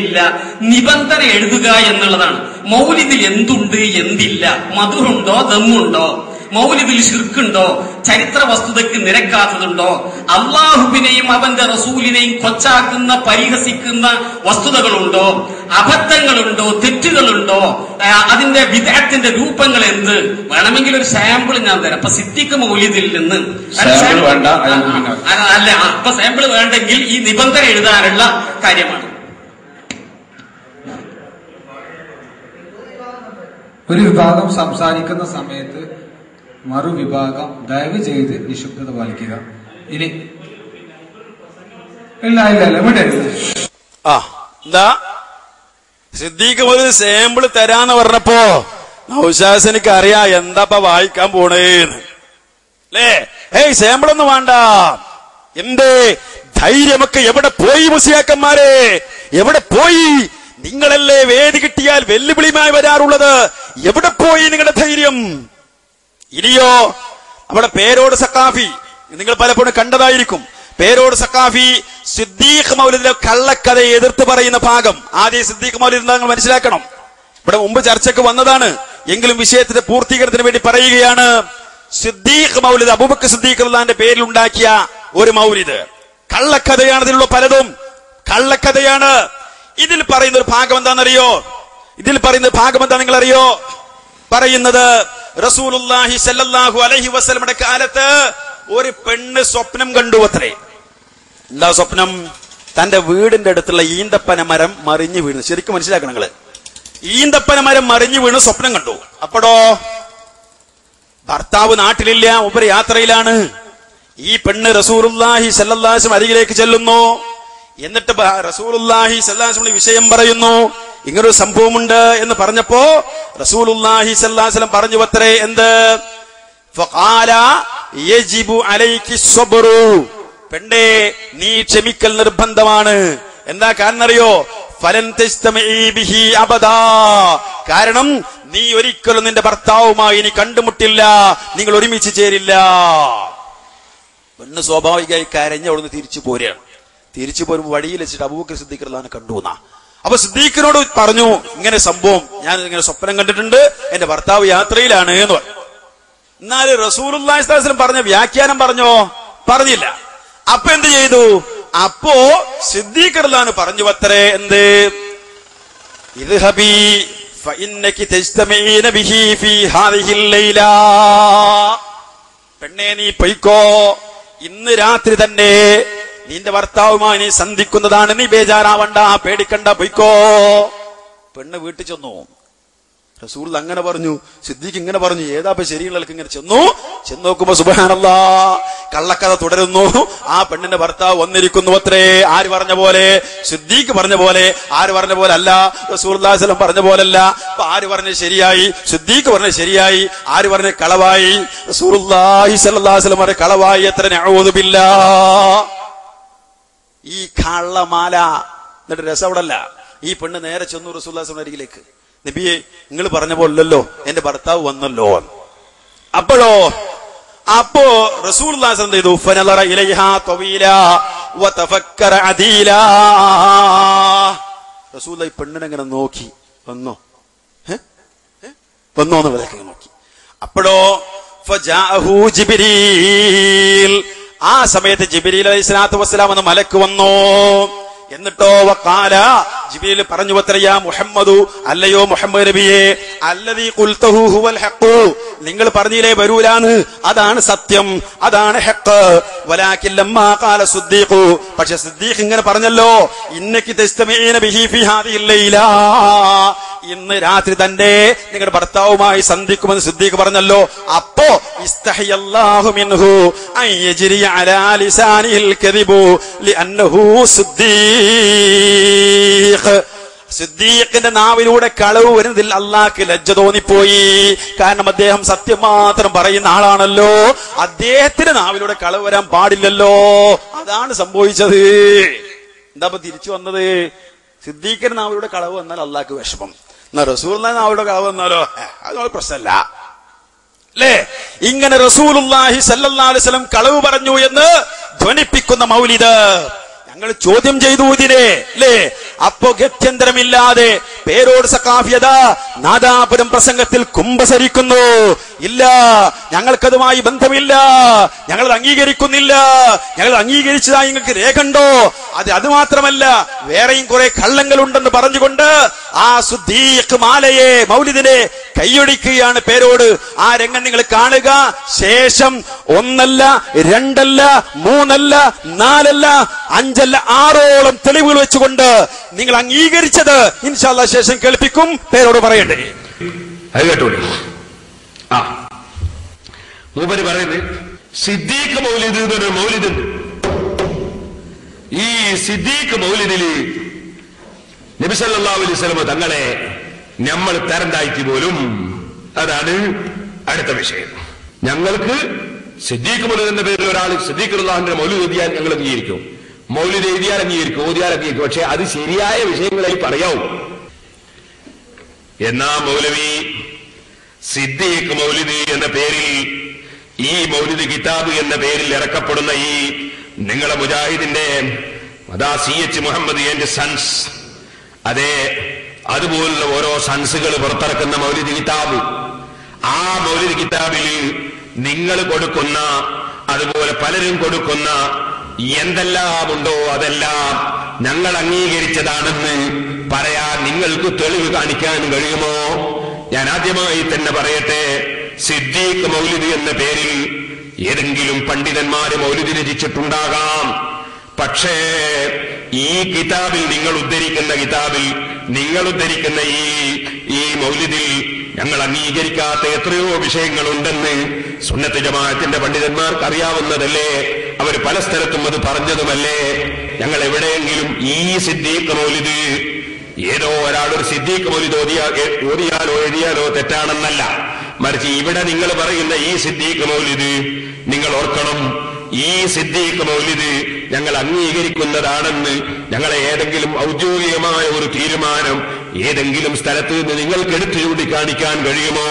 എന്തില്ല, നിബന്ധന എഴുതുക എന്നുള്ളതാണ്. മൗലിദിൽ എന്തുണ്ട് എന്തില്ല, മധുറുണ്ടോ ദമ്മുണ്ടോ, മൗലിദിൽ ശിർക്കുണ്ടോ, ചരിത്ര വസ്തുതയ്ക്ക് നിരക്കാത്തതുണ്ടോ, അള്ളാഹുവിനെയും അവന്റെ റസൂലിനെയും കൊച്ചാക്കുന്ന പരിഹസിക്കുന്ന വസ്തുതകളുണ്ടോ, അബദ്ധങ്ങളുണ്ടോ, തെറ്റുകളുണ്ടോ, അതിന്റെ വിദഅത്തിന്റെ രൂപങ്ങൾ എന്ത്, വേണമെങ്കിൽ ഒരു സാമ്പിൾ ഞാൻ തരാം. അപ്പൊ സിദ്ദീഖ് മൗലിദിൽ നിന്ന് അല്ല, അപ്പൊ സാമ്പിൾ വേണ്ടെങ്കിൽ ഈ നിബന്ധന എഴുതാനുള്ള കാര്യമാണ്. ഒരു വിഭാഗം സംസാരിക്കുന്ന സമയത്ത് മറുവിഭാഗം ദയവ് ചെയ്ത് നിശബ്ദത പാലിക്കുക. ഇനി ഇല്ല എന്താ സിദ്ദീഖ് ഒരു സാമ്പിൾ തരാന്ന് പറഞ്ഞപ്പോ നൗശാസിനിക്ക് അറിയാം എന്താ വായിക്കാൻ പോണേന്ന് അല്ലേ. ഏയ് സാമ്പിൾ ഒന്നും വേണ്ട. എന്റെ ധൈര്യമൊക്കെ എവിടെ പോയി മുസ്ലിയാക്കന്മാരെ, എവിടെ പോയി? നിങ്ങളല്ലേ വേദി കിട്ടിയാൽ വെല്ലുവിളിയുമായി വരാറുള്ളത്, എവിടെ പോയി നിങ്ങളുടെ ധൈര്യം? ഇനിയോ നമ്മുടെ പേരോട് സഖാഫി നിങ്ങൾ പലപ്പോഴും കണ്ടതായിരിക്കും. പേരോട് സഖാഫി സിദ്ദീഖ് മൗലിദിലെ കള്ളക്കഥയെ എതിർത്ത് പറയുന്ന ഭാഗം ആദ്യം സിദ്ദീഖ് മൗലിദ് നിങ്ങൾ മനസ്സിലാക്കണം. ഇവിടെ മുമ്പ് ചർച്ചയ്ക്ക് വന്നതാണ്, എങ്കിലും വിഷയത്തിന്റെ പൂർത്തീകരണത്തിന് വേണ്ടി പറയുകയാണ്. സിദ്ദീഖ് മൗലിദ് അബൂബക്കർ സിദ്ദീഖ് റളിയല്ലാഹുവിന്റെ പേരിൽ ഉണ്ടാക്കിയ ഒരു മൗലിദ് കള്ളക്കഥയാണ്. ഇതിലുള്ള പലതും കള്ളക്കഥയാണ്. ഇതിൽ പറയുന്ന ഒരു ഭാഗം എന്താണെന്നറിയോ? ഇതിൽ പറയുന്ന ഭാഗം എന്താ നിങ്ങളറിയോ? പറയുന്നത് റസൂലുള്ളാഹി സ്വല്ലല്ലാഹു അലൈഹി വസല്ലമയുടെ കാലത്ത് ഒരു പെണ്ണ് സ്വപ്നം കണ്ടു അത്രേ. എന്താ സ്വപ്നം? തന്റെ വീടിന്റെ അടുത്തുള്ള ഈന്തപ്പന മരം മറിഞ്ഞു വീണു. ശരിക്കും മനസ്സിലാക്കണം നിങ്ങള്, ഈന്തപ്പന മരം മറിഞ്ഞു വീണു സ്വപ്നം കണ്ടു. അപ്പോഴോ ഭർത്താവ് നാട്ടിലില്ല, ഉപരി യാത്രയിലാണ്. ഈ പെണ്ണ് റസൂലുള്ളാഹി സ്വല്ലല്ലാഹു അലൈഹി വസല്ലം അരികിലേക്ക് ചെല്ലുന്നു. എന്നിട്ട് റസൂലുള്ളാഹി സ്വല്ലല്ലാഹു അലൈഹി വസല്ലം വിഷയം പറയുന്നു. ഇങ്ങനൊരു സംഭവമുണ്ട് എന്ന് പറഞ്ഞപ്പോ റസൂലുള്ളാഹി സ്വല്ലല്ലാഹു അലൈഹി വസല്ലം പറഞ്ഞു അത്രേ, എന്ത്? ഫഖാല യജിബു അലൈകി സ്വബ്റു, പെണ്ണേ നീ ക്ഷമിക്കൽ നിർബന്ധമാണ്. എന്താ കാരണം അറിയോ? ഫലൻ തസ്തമഈ ബിഹി അബദാ, കാരണം നീ ഒരിക്കലും നിന്റെ ഭർത്താവുമായി ഇനി കണ്ടുമുട്ടില്ല, നിങ്ങൾ ഒരുമിച്ച് ചേരില്ല. പെണ്ണ് സ്വാഭാവികമായി കരഞ്ഞ് അവിടുന്ന് തിരിച്ചു പോരുകയാണ്. തിരിച്ചു പോരുമ്പോ വഴിയിൽ വെച്ചിട്ട് അബൂബക്കർ സിദ്ദീഖ് റളിയല്ലാഹു കണ്ടു എന്നാ. അപ്പൊ സിദ്ദീഖിനോട് പറഞ്ഞു, ഇങ്ങനെ സംഭവം ഞാൻ ഇങ്ങനെ സ്വപ്നം കണ്ടിട്ടുണ്ട്, എന്റെ ഭർത്താവ് യാത്രയിലാണ് എന്ന് പറഞ്ഞു. എന്നാല് റസൂലുള്ളാഹി സ്വല്ലല്ലാഹു അലൈഹി വസല്ലം പറഞ്ഞ വ്യാഖ്യാനം പറഞ്ഞോ? പറഞ്ഞില്ല. അപ്പൊ എന്ത് ചെയ്തു? അപ്പോ സിദ്ദീഖ് റളിയല്ലാഹു പറഞ്ഞു അത്രേ, എന്ത്? ഇദ്ഹബി ഫഇന്നകി തജ്തമഈന ബിഹി ഫീ ഹാദിഹിൽ ലൈല, പെണ്ണേ നീ പൊയ്ക്കോ, ഇന്ന് രാത്രി തന്നെ നിന്റെ ഭർത്താവുമായി നീ സന്ധിക്കുന്നതാണ്, നീ ബേജാറാവണ്ട, പേടിക്കണ്ട, പൊയ്ക്കോ. പെണ്ണ് വീട്ടിൽ ചെന്നു. റസൂൽ അങ്ങനെ പറഞ്ഞു, സിദ്ദീഖ് ഇങ്ങനെ പറഞ്ഞു, ഏതാപ്പ ശരിയുള്ളവർക്ക് ഇങ്ങനെ ചെന്നു നോക്കുമ്പോ സുബ്ഹാനല്ലാഹ് കള്ളക്കഥ തുടരുന്നു. ആ പെണ്ണിന്റെ ഭർത്താവ് വന്നിരിക്കുന്നു അത്രേ. ആര് പറഞ്ഞ പോലെ? സിദ്ദീഖ് പറഞ്ഞ പോലെ. ആര് പറഞ്ഞ പോലെ അല്ല, റസൂലുള്ളാഹി സ്വല്ലല്ലാഹു അലൈഹി വസല്ലം പറഞ്ഞ പോലല്ല. അപ്പൊ ആര് പറഞ്ഞ ശരിയായി? സിദ്ദീഖ് പറഞ്ഞ ശരിയായി. ആര് പറഞ്ഞ കളവായി? റസൂലുള്ളാഹി സ്വല്ലല്ലാഹു അലൈഹി വസല്ലം പറഞ്ഞ കളവായി. എത്ര നഊദു ബില്ലാഹ്. ഈ കള്ളമാല. എന്നിട്ട് രസം അവിടെ അല്ല, ഈ പെണ്ണ് നേരെ ചെന്നു റസൂലുള്ളാഹി സ്വല്ലല്ലാഹു അലൈഹി വസല്ലം അരികിലേക്ക്. നബിയെ നിങ്ങൾ പറഞ്ഞ പോലല്ലോ, എന്റെ ഭർത്താവ് വന്നല്ലോ. അപ്പോഴോ അപ്പോ റസൂലുള്ളാഹി സ്വല്ലല്ലാഹു അലൈഹി വസല്ലം ചെയ്തു, ഫനളറ ഇലൈഹാ തവീലാ വതഫക്കറ അദീലാ. റസൂലുള്ളാഹി പെണ്ണിനെ ഇങ്ങനെ നോക്കി, വന്നോ വന്നോന്ന് വിലക്ക് നോക്കി. അപ്പോഴോ ഫജാഅഹു ജിബ്രീൽ, ആ സമയത്ത് ജിബ്രീൽ അലൈഹിസ്സലാത്തു വസ്സലാം എന്ന മലക്ക് വന്നു. എന്നിട്ടോ വഖാല, ജിബ്രീൽ പറഞ്ഞു അത്രയാ മുഹമ്മദു, അല്ലയോ മുഹമ്മദ് നബിയെ, അല്ലദീ ഖുൽതഹു ഹുവൽ ഹഖ്, നിങ്ങൾ പറഞ്ഞില്ലേ വരൂലാന്ന്, അതാണ് സത്യം, അതാണ് ഹഖ്. വലാകിൻ ലമ്മാ ഖാല സിദ്ദീഖു, പക്ഷേ സിദ്ദീഖ് ഇങ്ങനെ പറഞ്ഞല്ലോ, ഇന്നകി തസ്തമഈന ബിഹി ഫീ ഹാദിഹിൽ ലൈല, ഇന്ന് രാത്രി തന്നെ നിങ്ങളുടെ ഭർത്താവുമായി സന്ധിക്കുമെന്ന് സിദ്ദീഖ് പറഞ്ഞല്ലോ. അപ്പോ ഇസ്തഹിയല്ലാഹു മിൻഹു അൻ യജ്രി അലാ ലിസാനിൽ കദിബു ലിഅന്നഹു സിദ്ദീഖ്, സിദ്ദീഖിന്റെ നാവിലൂടെ കളവ് വരുന്നതിൽ അള്ളാഹ്ക്ക് ലജ്ജ തോന്നിപ്പോയി. കാരണം അദ്ദേഹം സത്യം മാത്രം പറയുന്ന ആളാണല്ലോ, അദ്ദേഹത്തിന്റെ നാവിലൂടെ കളവ് വരാൻ പാടില്ലല്ലോ. അതാണ് സംഭവിച്ചത്. എന്താ തിരിച്ചു വന്നത്? സിദ്ദീഖിന്റെ നാവിലൂടെ കളവ് വന്നാൽ അള്ളാഹ്ക്ക് വിഷമം, എന്നാ റസൂലുള്ളാഹിന്റെ നാവിലൂടെ കളവ് വന്നാലോ അത് പ്രശ്നമല്ല അല്ലേ? ഇങ്ങനെ റസൂലുള്ളാഹി സ്വല്ലല്ലാഹു അലൈഹി വസല്ലം കളവ് പറഞ്ഞു എന്ന് ധ്വനിപ്പിക്കുന്ന മൗലിദ് ഞങ്ങൾ ചോദ്യം ചെയ്തു ഇതിനെ അല്ലേ? അപ്പോ ഗത്യന്തരമില്ലാതെ പേരോട് സഖാഫിയത നാദാപുരം പ്രസംഗത്തിൽ കുമ്പസരിക്കുന്നു. ഇല്ല, ഞങ്ങൾക്കതുമായി ബന്ധമില്ല, ഞങ്ങൾ അംഗീകരിക്കുന്നില്ല, ഞങ്ങൾ അംഗീകരിച്ചതായി നിങ്ങൾക്ക് രേഖണ്ടോ? അത് മാത്രമല്ല, വേറെയും കുറെ കള്ളങ്ങളുണ്ടെന്ന് പറഞ്ഞുകൊണ്ട് ആ സുദ്ദീഖ് മാലയെ മൗലിദിനെ കൈയൊടിക്കുകയാണ് പേരോട്. ആ രംഗം നിങ്ങൾ കാണുക. ശേഷം 1 2 3 4 5 6 തെളിവുകൾ വെച്ചുകൊണ്ട് നിങ്ങൾ അംഗീകരിച്ചത് ഇൻഷാ അല്ലാഹ് ശേഷം കേൾപ്പിക്കും. പേരോട് പറയണ്ടേ? അത് കേട്ടോളി. മൂപ്പര് പറയുന്നത് സിദ്ദീഖ് മൗലിദ് എന്നൊരു മൗലിദുണ്ട്. ഈ സിദ്ദീഖ് മൗലിദില് നബി സല്ലല്ലാഹു അലൈഹി വസല്ലം തങ്ങളെ നമ്മൾ തരണ്ടായിട്ട് പോലും. അതാണ് അടുത്ത വിഷയം. ഞങ്ങൾക്ക് സിദ്ദീഖ് മൗലിദ് എന്ന പേരിൽ ഒരാൾ സിദ്ദീഖ് റളിയല്ലാഹുവിന്റെ മൗലിദ് എഴുതിയാൽ ഞങ്ങൾ അംഗീകരിക്കും, മൗലിദ് എഴുതിയാൽ അംഗീകരിക്കും, ഓതിയാൽ അംഗീകരിക്കും. പക്ഷെ അത് ശരിയായ വിഷയങ്ങളായി പറയാവൂ. എന്നാ മൗലവി സിദ്ദീഖ് മൗലിദ് എന്ന പേരിൽ, ഈ മൗലിദ് കിതാബ് എന്ന പേരിൽ ഇറക്കപ്പെടുന്ന ഈ നിങ്ങളെ മുജാഹിദിന്റെ CH മുഹമ്മദ് ആൻഡ് സൺസ്, അതെ, അതുപോലുള്ള ഓരോ സൺസുകൾ പുറത്തിറക്കുന്ന മൗലിദ് കിതാബ്, ആ മൗലിദ് കിതാബിൽ നിങ്ങൾ കൊടുക്കുന്ന, അതുപോലെ പലരും കൊടുക്കുന്ന എന്തെല്ലാം ഉണ്ടോ അതെല്ലാം ഞങ്ങൾ അംഗീകരിച്ചതാണെന്ന് പറയാൻ നിങ്ങൾക്ക് തെളിവ് കാണിക്കാൻ കഴിയുമോ? ഞാൻ ആദ്യമായി തന്നെ പറയട്ടെ, സിദ്ദീഖ് മൗലിദ് എന്ന പേരിൽ ഏതെങ്കിലും പണ്ഡിതന്മാര് മൗലിദ് രചിച്ചിട്ടുണ്ടാകാം. പക്ഷേ ഈ കിതാബിൽ, നിങ്ങൾ ഉദ്ധരിക്കുന്ന ഈ മൗലിദിൽ ഞങ്ങൾ അംഗീകരിക്കാത്ത എത്രയോ വിഷയങ്ങളുണ്ടെന്ന് സുന്നത്ത് ജമാഅത്തിന്റെ പണ്ഡിതന്മാർക്ക് അറിയാവുന്നതല്ലേ? അവർ പല സ്ഥലത്തും അത് പറഞ്ഞതുമല്ലേ? ഞങ്ങൾ എവിടെയെങ്കിലും ഈ സിദ്ദീഖ് മൗലിദ്, ഏതോ ഒരാളൊരു സിദ്ദീഖ് മൗലിദ് ഓതിയാലോ എഴുതിയാലോ തെറ്റാണെന്നല്ല, മറിച്ച് ഇവിടെ നിങ്ങൾ പറയുന്ന ഈ സിദ്ദീഖ് മൗലിദ്, നിങ്ങൾ ഓർക്കണം, ഈ സിദ്ദീഖ് മൗലിദ് ഞങ്ങൾ അംഗീകരിക്കുന്നതാണെന്ന് ഞങ്ങളെ ഏതെങ്കിലും ഔദ്യോഗികമായ ഒരു തീരുമാനം ഏതെങ്കിലും സ്ഥലത്ത് നിന്ന് നിങ്ങൾക്ക് എടുത്തു ചൂണ്ടിക്കാണിക്കാൻ കഴിയുമോ?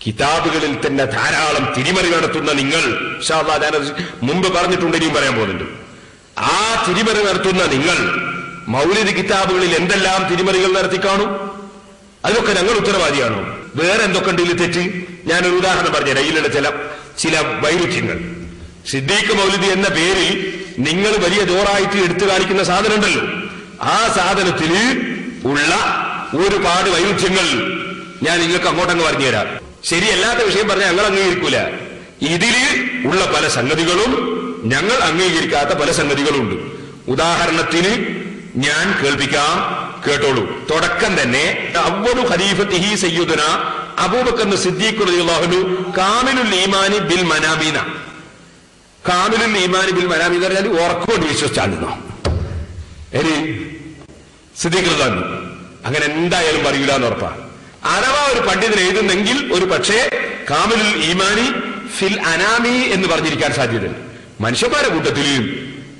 കിതാബുകളിൽ തന്നെ ധാരാളം തിരിമറി നടത്തുന്ന നിങ്ങൾ, ഇൻഷാ അല്ലാഹ് ഞാനത് മുമ്പ് പറഞ്ഞിട്ടുണ്ട്, ഇനിയും പറയാൻ പോകുന്നുണ്ട്. ആ തിരിമറി നടത്തുന്ന നിങ്ങൾ മൗലിദ് കിതാബുകളിൽ എന്തെല്ലാം തിരിമറികൾ നടത്തി കാണും? അതിനൊക്കെ ഞങ്ങൾ ഉത്തരവാദിയാണോ? വേറെ എന്തൊക്കെ ഉണ്ടെങ്കിൽ തെറ്റ്? ഞാനൊരു ഉദാഹരണം പറഞ്ഞുതരാം. ഇതിലുള്ള ചില വൈരുദ്ധ്യങ്ങൾ. സിദ്ദീഖ് മൗലിദ് എന്ന പേരിൽ നിങ്ങൾ വലിയ ജോറായിട്ട് എടുത്തു കാണിക്കുന്ന സാധനം ഉണ്ടല്ലോ, ആ സാധനത്തിൽ ഉള്ള ഒരുപാട് വൈരുദ്ധ്യങ്ങൾ ഞാൻ നിങ്ങൾക്ക് അങ്ങോട്ടങ്ങ് പറഞ്ഞുതരാം. ശരിയല്ലാത്ത വിഷയം പറഞ്ഞാൽ ഞങ്ങൾ അംഗീകരിക്കൂല. ഇതിൽ ഉള്ള പല സംഗതികളും ഞങ്ങൾ അംഗീകരിക്കാത്ത പല സംഗതികളുണ്ട്. ഉദാഹരണത്തിന് ഞാൻ കേൾപ്പിക്കാം, കേട്ടോളൂ. തുടക്കം തന്നെ അവ്വലു ഖലീഫത്തിഹി സയ്യിദുനാ അബൂബക്കർ സിദ്ദീഖ് റളിയല്ലാഹു അൻഹു കാമിലുൽ ഈമാനി ബിൽ മനാബീന. കാമിലുൽ ഈമാനി ബിൽ മനാബീന എന്ന് പറഞ്ഞാൽ ഉറക്കോട് വിശ്വസിച്ചാണെന്നോ സിദ്ദീഖ് റളിയല്ലാഹു അൻഹു അങ്ങനെ എന്തായാലും പറയൂല എന്ന് ഉറപ്പാണ്. അഥവാ ഒരു പണ്ഡിതൻ എഴുതുന്നെങ്കിൽ ഒരു പക്ഷേ കാമിലുൽ ഈമാനി ഫിൽ അനാമി എന്ന് പറഞ്ഞിരിക്കാൻ സാധ്യതയുണ്ട്. മനുഷ്യന്മാരുടെ കൂട്ടത്തിൽ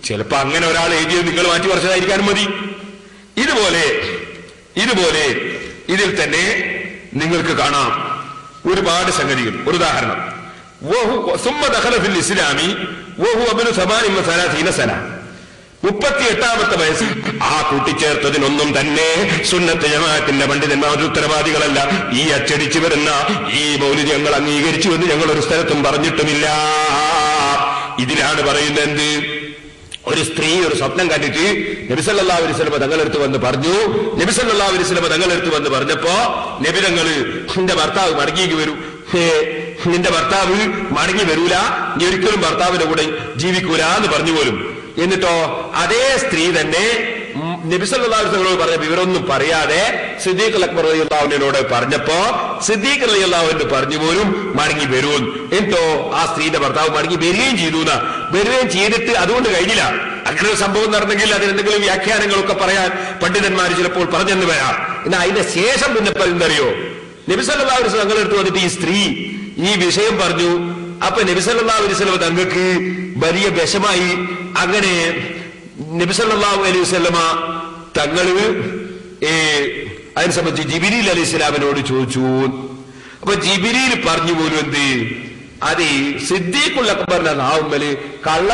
ചിലപ്പോ അങ്ങനെ ഒരാൾ എഴുതിയത് നിങ്ങൾ മാറ്റി പറിച്ചതായിരിക്കാനും മതി. ഇതുപോലെ ഇതിൽ തന്നെ നിങ്ങൾക്ക് കാണാം ഒരുപാട് സംഗതികൾ. ഒരു ഉദാഹരണം, സുമ്മ ദഖല ഫിൽ ഇസ്ലാമി വഹുവ ഇബ്നു 38 സന, 38ാമത്തെ വയസ്സിൽ. ആ കൂട്ടിച്ചേർത്തതിനൊന്നും തന്നെ സുന്നത്ത് ജമാഅത്തിന്റെ പണ്ഡിതന്മാർ ഉത്തരവാദികളല്ല. ഈ അച്ചടിച്ചു വരുന്ന ഈ മൗലിദ് ഞങ്ങൾ അംഗീകരിച്ചു എന്ന് ഞങ്ങൾ ഒരു സ്ഥലത്തും പറഞ്ഞിട്ടുമില്ല. ഇതിലാണ് പറയുന്നത് എന്ത്? ഒരു സ്ത്രീ ഒരു സ്വപ്നം കണ്ടിട്ട് നബി സല്ലല്ലാഹു അലൈഹി വസല്ലം തങ്ങളെടുത്ത് വന്ന് പറഞ്ഞു. നബി സല്ലല്ലാഹു അലൈഹി വസല്ലം തങ്ങളെടുത്ത് വന്ന് പറഞ്ഞപ്പോ നബി തങ്ങൾ, നിന്റെ ഭർത്താവ് മടങ്ങി വരൂ, നിന്റെ ഭർത്താവ് മടങ്ങി വരൂല, നീ ഒരിക്കലും ഭർത്താവിന്റെ കൂടെ ജീവിക്കൂല എന്ന് പറഞ്ഞു പോലും. എന്നിട്ടോ അതേ സ്ത്രീ തന്നെ നബി സല്ലല്ലാഹു അലൈഹി വസല്ലം പറഞ്ഞ വിവരമൊന്നും പറയാതെ സിദ്ദീഖ് അക്ബർ റളിയല്ലാഹു അൻഹുവിനോട് പറഞ്ഞപ്പോ സിദ്ദീഖ് റളിയല്ലാഹു അൻഹു പറഞ്ഞു പോലും മടങ്ങി വരൂ. എന്നിട്ടോ ആ സ്ത്രീയുടെ ഭർത്താവ് മടങ്ങി വരികയും ചെയ്തു. വരികയും ചെയ്തിട്ട് അതുകൊണ്ട് കഴിഞ്ഞില്ല. അങ്ങനെ ഒരു സംഭവം നടന്നെങ്കിൽ അതിനെന്തെങ്കിലും വ്യാഖ്യാനങ്ങളൊക്കെ പറയാൻ പണ്ഡിതന്മാർ ചിലപ്പോൾ പറഞ്ഞെന്ന് വരാം. എന്നാൽ അതിന്റെ ശേഷം പിന്നെ എന്തറിയോ, നബി സല്ലല്ലാഹു അലൈഹി വസല്ലം തങ്ങളെടുത്ത് വന്നിട്ട് ഈ സ്ത്രീ ഈ വിഷയം പറഞ്ഞു. അപ്പൊ നബി സല്ലല്ലാഹു അലൈഹി വസല്ലം തങ്ങൾക്ക് വലിയ വിഷമായി. അങ്ങനെ നബി സല്ലല്ലാഹു അലൈഹി വസല്ലമ തങ്ങള് അതിനെ സംബന്ധിച്ച് ജിബ്രീൽ അലൈഹിസ്സലാമിനോട് ചോദിച്ചു. അപ്പൊ ജിബ്രീൽ പറഞ്ഞു പോലും എന്ത്, അത് സിദ്ദീഖുൽ അക്ബറിന്റെ നാവുമ്മല് കള്ള